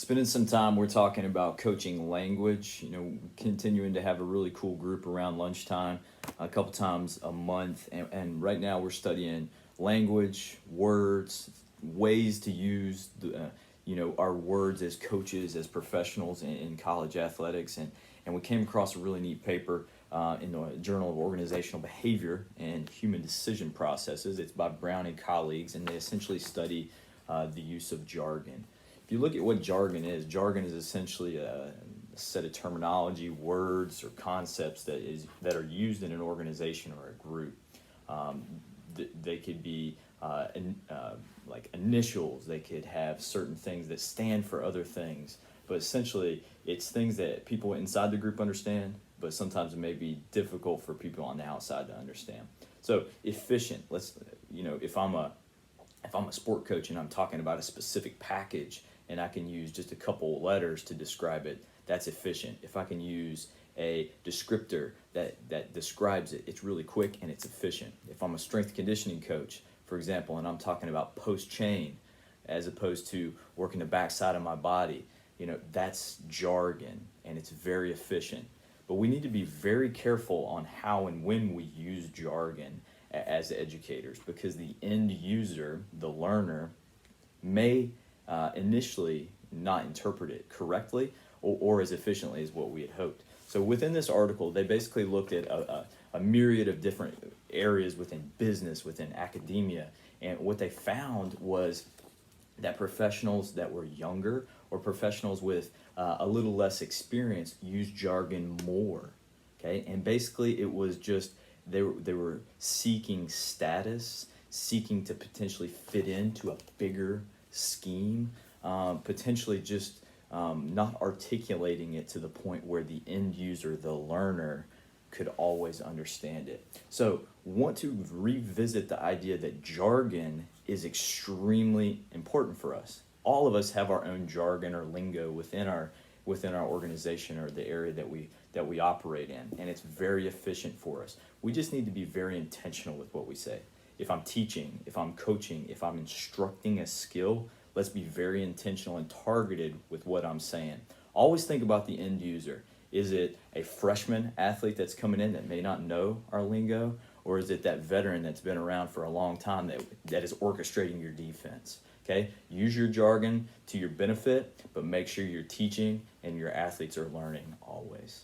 Spending some time, we're talking about coaching language, continuing to have a really cool group around lunchtime a couple times a month. And right now we're studying language, words, ways to use our words as coaches, as professionals in college athletics. And we came across a really neat paper in the Journal of Organizational Behavior and Human Decision Processes. It's by Brown and colleagues, and they essentially study the use of jargon. If you look at what jargon is essentially a set of terminology, words, or concepts that are used in an organization or a group. They could be like initials. They could have certain things that stand for other things. But essentially, it's things that people inside the group understand, but sometimes it may be difficult for people on the outside to understand. So efficient. If I'm a sport coach and I'm talking about a specific package and I can use just a couple letters to describe it, that's efficient. If I can use a descriptor that describes it, it's really quick and it's efficient. If I'm a strength conditioning coach, for example, and I'm talking about post-chain as opposed to working the backside of my body, that's jargon and it's very efficient. But we need to be very careful on how and when we use jargon as educators, because the end user, the learner, may initially not interpret it correctly or as efficiently as what we had hoped. So within this article, they basically looked at a myriad of different areas within business, within academia, and what they found was that professionals that were younger or professionals with a little less experience use jargon more. Okay, and basically it was just they were seeking status, seeking to potentially fit into a bigger scheme, potentially just not articulating it to the point where the end user, the learner, could always understand it. So want to revisit the idea that jargon is extremely important for us. All of us have our own jargon or lingo within our organization or the area that we operate in, and it's very efficient for us. We just need to be very intentional with what we say. If I'm teaching, if I'm coaching, if I'm instructing a skill, let's be very intentional and targeted with what I'm saying. Always think about the end user. Is it a freshman athlete that's coming in that may not know our lingo, or is it that veteran that's been around for a long time that is orchestrating your defense? Okay, use your jargon to your benefit, but make sure you're teaching and your athletes are learning always.